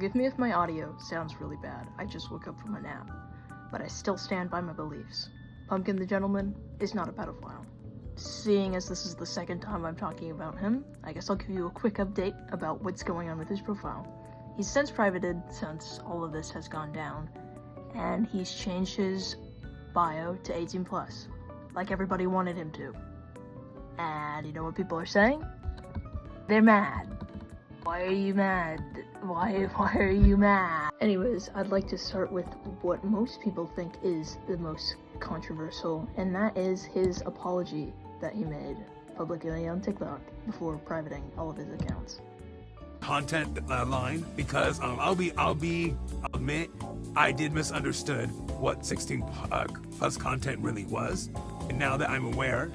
Forgive me if my audio sounds really bad, I just woke up from a nap. But I still stand by my beliefs. Pumpkin the Gentleman is not a pedophile. Seeing as this is the second time I'm talking about him, I guess I'll give you a quick update about what's going on with his profile. He's since privated since all of this has gone down, and he's changed his bio to 18+, like everybody wanted him to. And you know what people are saying? They're mad. Why are you mad? Why are you mad? Anyways, I'd like to start with what most people think is the most controversial, and that is his apology that he made publicly on TikTok before privating all of his accounts. Content line, because I'll admit I did misunderstood what 16 plus content really was, and now that I'm aware,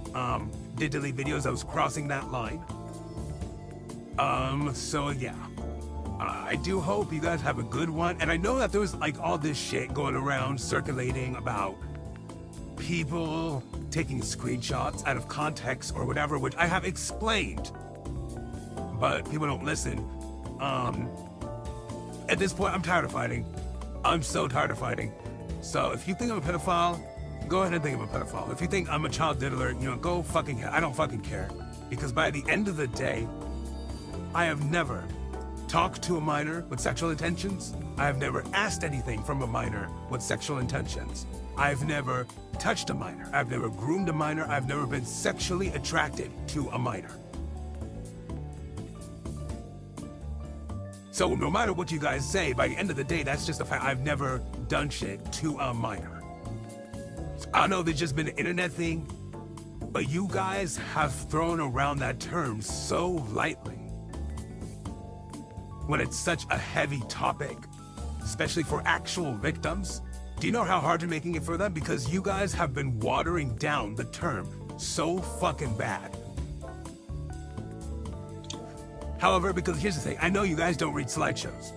did delete videos I was crossing that line. So yeah, I do hope you guys have a good one. And I know that there was like all this shit going around circulating about people taking screenshots out of context or whatever, which I have explained, but people don't listen. At this point, I'm tired of fighting. I'm so tired of fighting. So if you think I'm a pedophile, go ahead and think I'm a pedophile. If you think I'm a child diddler, you know, go fucking, I don't fucking care. Because by the end of the day, I have never talked to a minor with sexual intentions. I have never asked anything from a minor with sexual intentions. I've never touched a minor. I've never groomed a minor. I've never been sexually attracted to a minor. So no matter what you guys say, by the end of the day, that's just a fact. I've never done shit to a minor. I know there's just been an internet thing, but you guys have thrown around that term so lightly when it's such a heavy topic, especially for actual victims. Do you know how hard you're making it for them? Because you guys have been watering down the term so fucking bad. However, because here's the thing, I know you guys don't read slideshows.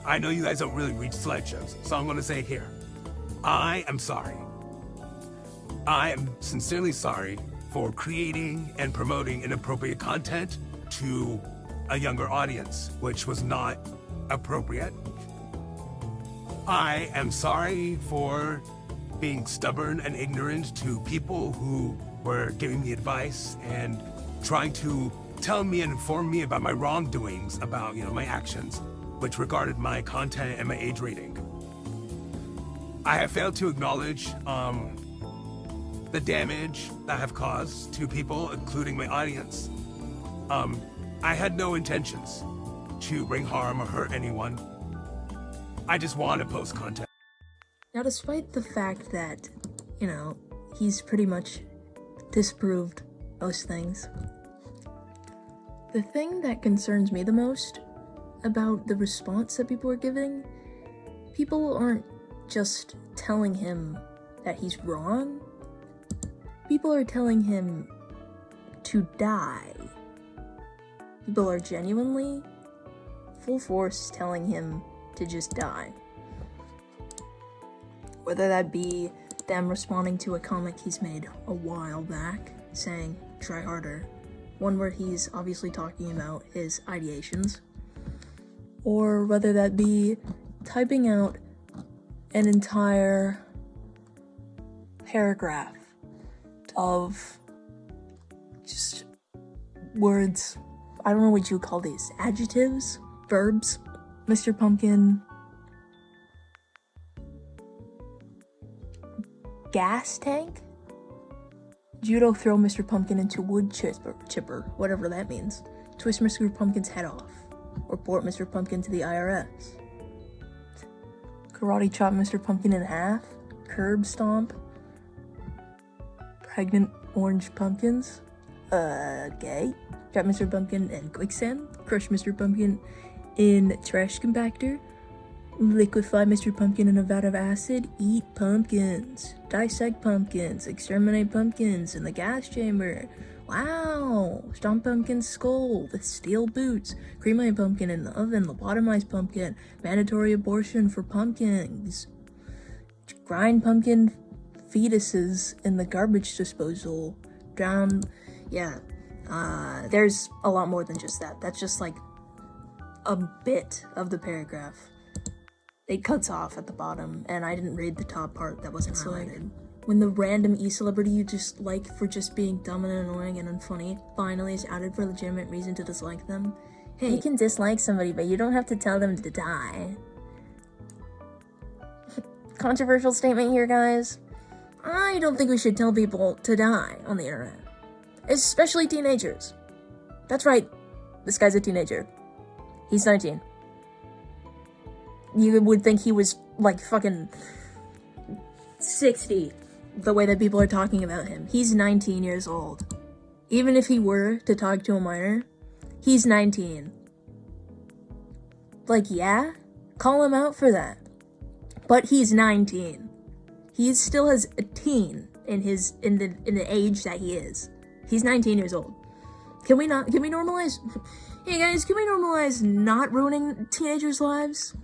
I know you guys don't really read slideshows, so I'm gonna say here, I am sorry. I am sincerely sorry for creating and promoting inappropriate content to a younger audience, which was not appropriate. I am sorry for being stubborn and ignorant to people who were giving me advice and trying to tell me and inform me about my wrongdoings, about, you know, my actions, which regarded my content and my age rating. I have failed to acknowledge the damage that I have caused to people, including my audience. I had no intentions to bring harm or hurt anyone. I just want to post content. Now, despite the fact that, you know, he's pretty much disproved most things, the thing that concerns me the most about the response that people are giving, people aren't just telling him that he's wrong. People are telling him to die. People are genuinely, full force, telling him to just die. Whether that be them responding to a comic he's made a while back, saying, try harder. One where he's obviously talking about his ideations. Or whether that be typing out an entire paragraph of just words. I don't know what you call these. Adjectives? Verbs? Mr. Pumpkin. Gas tank? Judo throw Mr. Pumpkin into wood chipper, whatever that means. Twist Mr. Pumpkin's head off. Report Mr. Pumpkin to the IRS. Karate chop Mr. Pumpkin in half. Curb stomp. Pregnant orange pumpkins. Gay. Trap Mr. Pumpkin in quicksand. Crush Mr. Pumpkin in trash compactor. Liquefy Mr. Pumpkin in a vat of acid. Eat pumpkins. Dissect pumpkins. Exterminate pumpkins in the gas chamber. Wow! Stomp Pumpkin's skull with steel boots. Cremate Pumpkin in the oven. Lobotomize Pumpkin. Mandatory abortion for pumpkins. Grind Pumpkin fetuses in the garbage disposal. Drown. Yeah. There's a lot more than just that. That's just like a bit of the paragraph. it cuts off at the bottom, and I didn't read the top part that wasn't highlighted. When the random e-celebrity you just like for just being dumb and annoying and unfunny finally is added for a legitimate reason to dislike them. Hey, you can dislike somebody, but you don't have to tell them to die. Controversial statement here, guys. I don't think we should tell people to die on the internet. Especially teenagers. That's right. This guy's a teenager. He's 19. You would think he was, like, fucking 60, the way that people are talking about him. He's 19 years old. Even if he were to talk to a minor, he's 19. Like, yeah? Call him out for that. But he's 19. He still has a teen in the age that he is. He's 19 years old. Can we normalize? Hey guys, can we normalize not ruining teenagers' lives?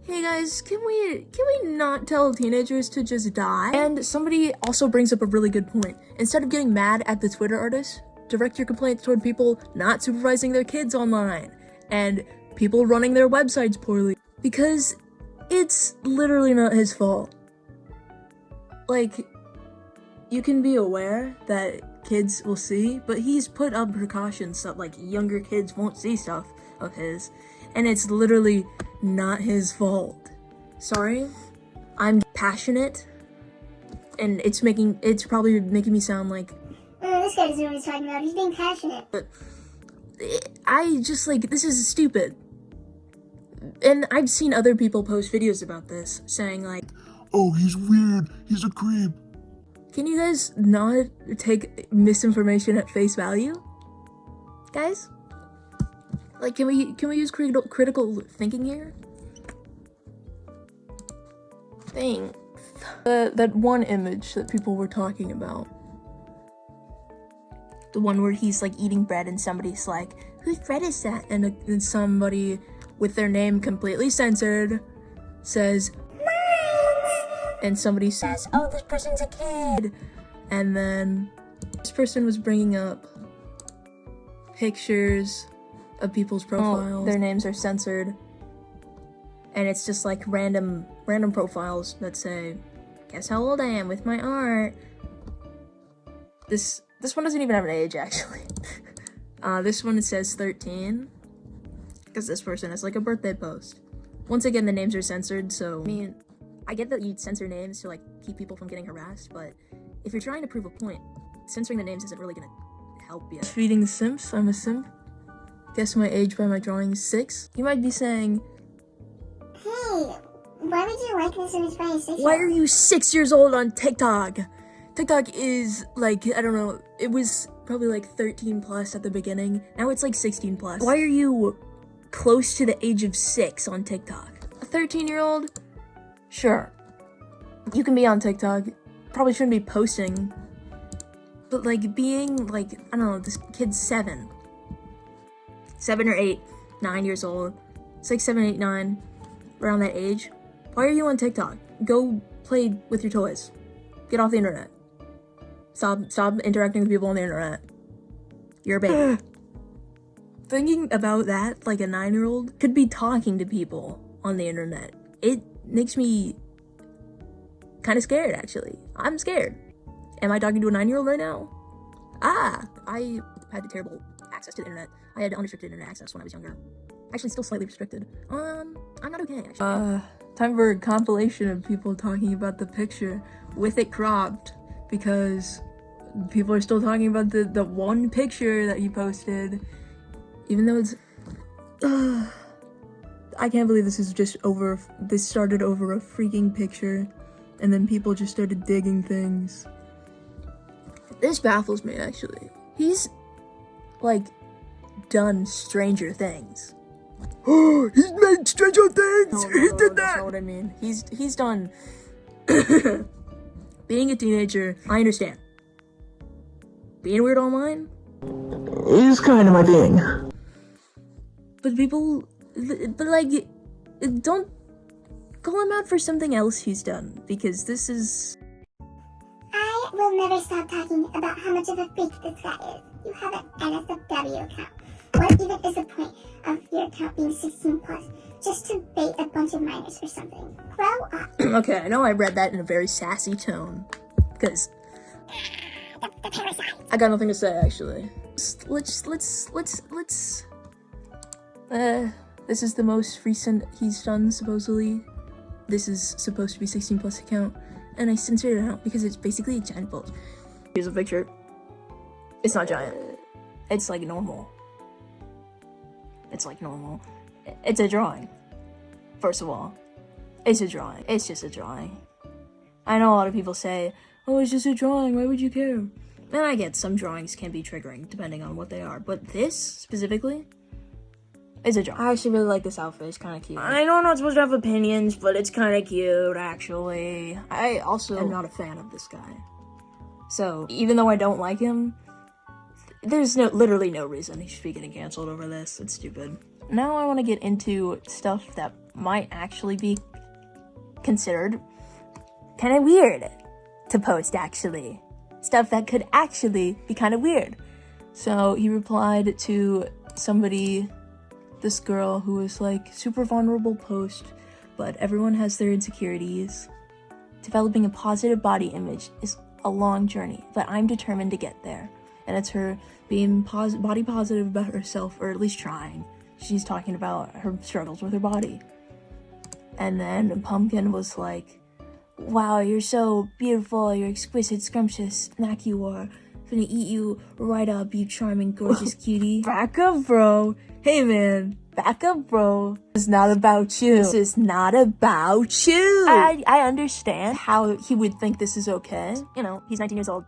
Hey guys, can we not tell teenagers to just die? And somebody also brings up a really good point. Instead of getting mad at the Twitter artist, direct your complaints toward people not supervising their kids online and people running their websites poorly, because it's literally not his fault. Like, you can be aware that kids will see, but he's put up precautions so that, like, younger kids won't see stuff of his, and it's literally not his fault. Sorry, I'm passionate, and it's probably making me sound like, this guy doesn't know what he's talking about, he's being passionate. But I just, like, this is stupid. And I've seen other people post videos about this, saying like, oh, he's weird, he's a creep. Can you guys not take misinformation at face value? Guys? Like, can we use critical thinking here? Thing. That one image that people were talking about. The one where he's, like, eating bread and somebody's like, whose bread is that? And somebody with their name completely censored says, and somebody says, oh, this person's a kid. And then this person was bringing up pictures of people's profiles. Their names are censored. And it's just like random profiles that say, guess how old I am with my art. This one doesn't even have an age, actually. This one, it says 13. Because this person has like a birthday post. Once again, the names are censored, so I mean, I get that you'd censor names to like keep people from getting harassed, but if you're trying to prove a point, censoring the names isn't really gonna help you. Feeding simps, I'm a simp. Guess my age by my drawing, 6. You might be saying, hey, why would you like this image by a 6-year-old? why are you 6 years old on TikTok? TikTok is like, I don't know, it was probably like 13 plus at the beginning. Now it's like 16 plus. Why are you close to the age of 6 on TikTok? A 13-year-old? Sure. You can be on TikTok. Probably shouldn't be posting. But like being like, I don't know, this kid's 7 or 8, 9 years old. 6, 7, 8, 9. Around that age. Why are you on TikTok? Go play with your toys. Get off the internet. Stop interacting with people on the internet. You're a baby. Thinking about that, like a 9-year-old could be talking to people on the internet. It makes me kind of scared, actually. I'm scared. Am I talking to a 9-year-old right now? I had terrible access to the internet. I had unrestricted internet access when I was younger. Actually, still slightly restricted. I'm not okay, actually. Time for a compilation of people talking about the picture with it cropped, because people are still talking about the one picture that you posted, even though it's... I can't believe this is just over. This started over a freaking picture, and then people just started digging things. This baffles me, actually. He's, like, done Stranger Things. He's made Stranger Things! He did that! That's not what I mean. He's done... Being a teenager, I understand. Being weird online? Is kind of my thing. But people... But, like, don't call him out for something else he's done, because this is... I will never stop talking about how much of a freak this guy is. You have an NSFW account. What even is the point of your account being 16 plus? just to bait a bunch of minors or something. Grow up. Okay, I know I read that in a very sassy tone, because The parasite. I got nothing to say, actually. Let's, this is the most recent he's done, supposedly. This is supposed to be 16 plus account, and I censored it out because it's basically a giant bulge. Here's a picture. It's not giant. It's like normal. It's like normal. It's a drawing. First of all, it's a drawing. It's just a drawing. I know a lot of people say, oh, it's just a drawing, why would you care? And I get some drawings can be triggering depending on what they are, but this specifically is a drawing. I actually really like this outfit. It's kind of cute. I know I'm not supposed to have opinions, but it's kind of cute, actually. I also am not a fan of this guy. So, even though I don't like him, there's literally no reason he should be getting canceled over this. It's stupid. Now I want to get into stuff that might actually be considered kind of weird to post, actually. Stuff that could actually be kind of weird. So he replied to somebody, this girl who was like, super vulnerable post, but everyone has their insecurities. Developing a positive body image is a long journey, but I'm determined to get there. And it's her being body positive about herself, or at least trying. She's talking about her struggles with her body. And then Pumpkin was like, wow, you're so beautiful, you're exquisite, scrumptious, snack you are. Gonna eat you right up, you charming, gorgeous cutie. Back up, bro. Hey, man. Back up, bro. It's not about you. This is not about you. I understand how he would think this is okay. You know, he's 19 years old.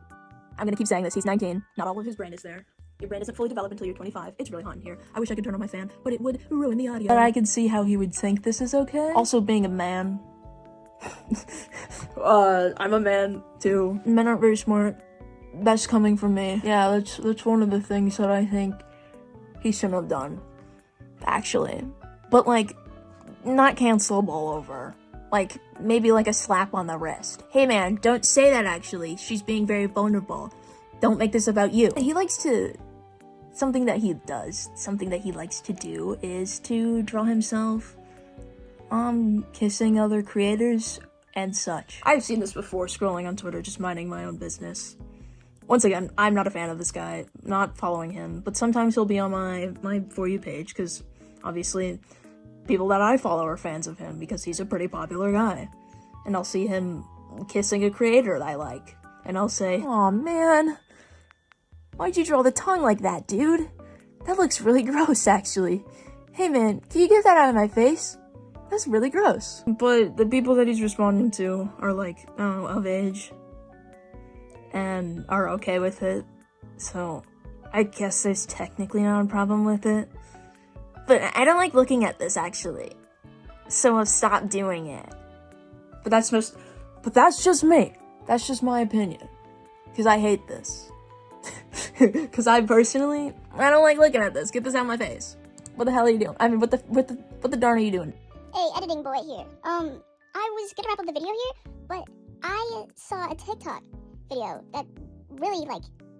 I'm gonna keep saying this. He's 19. Not all of his brain is there. Your brain isn't fully developed until you're 25. It's really hot in here. I wish I could turn on my fan, but it would ruin the audio. But I can see how he would think this is okay. Also, being a man. I'm a man, too. Men aren't very smart. That's coming from me. Yeah, that's one of the things that I think he shouldn't have done. Actually. But, like, not cancelable over. Like, maybe like a slap on the wrist. Hey man, don't say that actually. She's being very vulnerable. Don't make this about you. He likes to... Something that he likes to do is to draw himself, kissing other creators and such. I've seen this before, scrolling on Twitter, just minding my own business. Once again, I'm not a fan of this guy, not following him, but sometimes he'll be on my For You page, because obviously people that I follow are fans of him, because he's a pretty popular guy. And I'll see him kissing a creator that I like, and I'll say, aw man, why'd you draw the tongue like that, dude? That looks really gross, actually. Hey man, can you get that out of my face? That's really gross. But the people that he's responding to are like, oh, of age, and are okay with it, so I guess there's technically not a problem with it. But I don't like looking at this, actually, so I've stopped doing it. But that's just me. That's just my opinion, because I hate this. Because I don't like looking at this. Get this out of my face. What the hell are you doing? I mean, what the darn are you doing? Hey, editing boy here. I was gonna wrap up the video here, but I saw a TikTok video that really,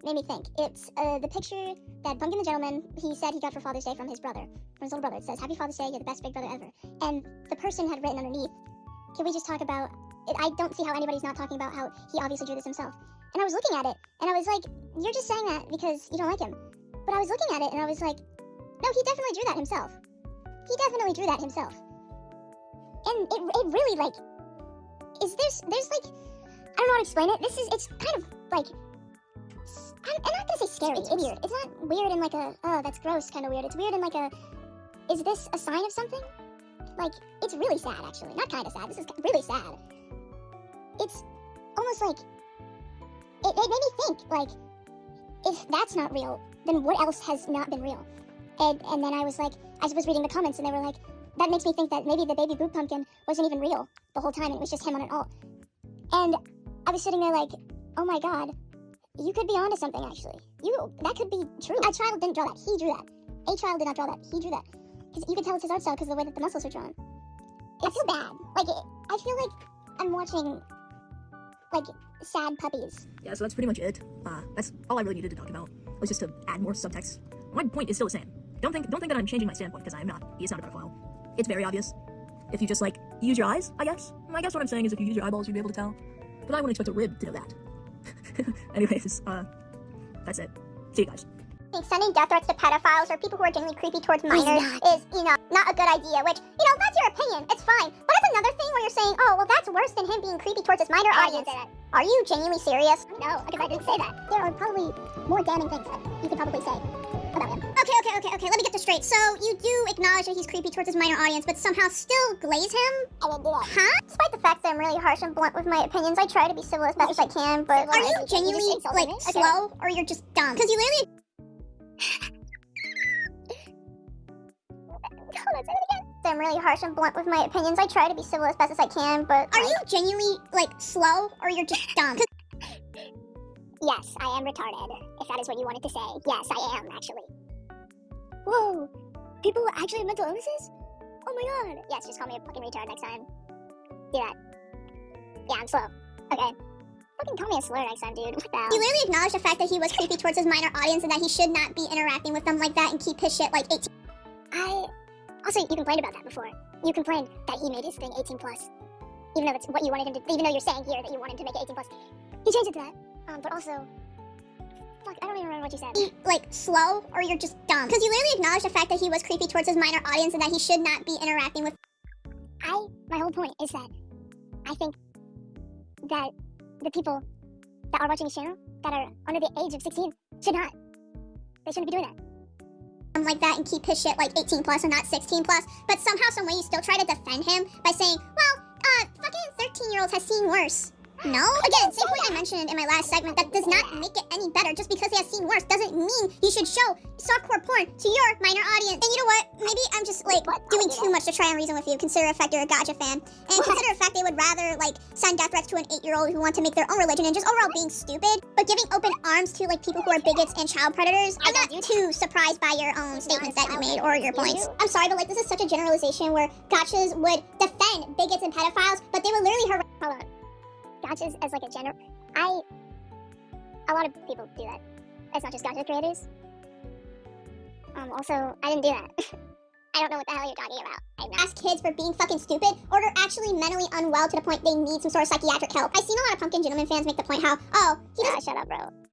made me think. It's, the picture that Pumpkin the Gentleman, he said he got for Father's Day from his brother, from his older brother. It says, Happy Father's Day, you're the best big brother ever. And the person had written underneath, can we just talk about, I don't see how anybody's not talking about how he obviously drew this himself. And I was looking at it, and I was like, you're just saying that because you don't like him. But I was looking at it, and I was like, no, he definitely drew that himself. He definitely drew that himself. And it really, there's I don't know how to explain it. It's kind of, I'm not gonna say scary. It's weird. It's not weird in oh, that's gross kind of weird. It's weird in is this a sign of something? It's really sad, actually. Not kind of sad. This is really sad. It's almost it made me think, if that's not real, then what else has not been real? And then I was reading the comments, and they were like, that makes me think that maybe the baby boot pumpkin wasn't even real the whole time, and it was just him on an alt. And I was sitting there oh my god, you could be onto something, actually. That could be true. A child didn't draw that. He drew that. A child did not draw that. He drew that. Because you can tell it's his art style because of the way that the muscles are drawn. I feel bad. I feel like I'm watching, sad puppies. Yeah, so that's pretty much it. That's all I really needed to talk about, was just to add more subtext. My point is still the same. Don't think that I'm changing my standpoint, because I am not. He is not a pedophile. It's very obvious. If you just, like, use your eyes, I guess. I guess what I'm saying is if you use your eyeballs, you'd be able to tell. But I wouldn't expect a rib to know that. Anyways, that's it. See you guys. Sending death threats to pedophiles or people who are genuinely creepy towards minors is, not a good idea, which, that's your opinion. It's fine. But it's another thing where you're saying, oh, well, that's worse than him being creepy towards his minor audience. Are you genuinely serious? No, because I didn't say that. There are probably more damning things that you could probably say about him. Okay. Let me get this straight. So you do acknowledge that he's creepy towards his minor audience, but somehow still glaze him? I didn't do that. Huh? Despite the fact that I'm really harsh and blunt with my opinions, I try to be civil as best as I can, but... Are you genuinely, slow, or you're just dumb? Because you literally... Hold on, say it again. I'm really harsh and blunt with my opinions. I try to be civil as best as I can, but... Are you genuinely, slow, or you're just dumb? Yes, I am retarded, if that is what you wanted to say. Yes, I am, actually. Whoa, people actually have mental illnesses? Oh my god. Yes, just call me a fucking retard next time. Do that. Yeah, I'm slow. Okay. Fucking call me a slur next time, dude. What the hell? You literally acknowledged the fact that he was creepy towards his minor audience and that he should not be interacting with them like that and keep his shit 18. Also, you complained about that before. You complained that he made his thing 18 plus. Even though that's what you wanted him to, even though you're saying here that you want him to make it 18 plus. He changed it to that. But also, fuck, I don't even remember what you said. Slow, or you're just dumb? Because you literally acknowledged the fact that he was creepy towards his minor audience and that he should not be interacting with. My whole point is that I think that the people that are watching his channel that are under the age of 16 they shouldn't be doing that. Like that and keep his shit 18 plus and not 16 plus, but somehow, some way you still try to defend him by saying, well, fucking 13-year-olds has seen worse. No? Again, same point I mentioned in my last segment, that does not make it any better. Just because he has seen worse doesn't mean you should show softcore porn to your minor audience. And you know what? Maybe I'm just, doing too much to try and reason with you. Consider the fact you're a gotcha fan. And consider the fact they would rather, send death threats to an 8-year-old who want to make their own religion and just overall being stupid. But giving open arms to, people who are bigots and child predators, I'm not too surprised by your own statements that you made or your points. I'm sorry, but, this is such a generalization where gotchas would defend bigots and pedophiles, but they would literally harass... Hold on. Gotchas as a general, a lot of people do that. It's not just gotcha creators. Also, I didn't do that. I don't know what the hell you're talking about. Ask kids for being fucking stupid, or they're actually mentally unwell to the point they need some sort of psychiatric help. I've seen a lot of Pumpkin Gentleman fans make the point how, oh, he doesn't... shut up, bro.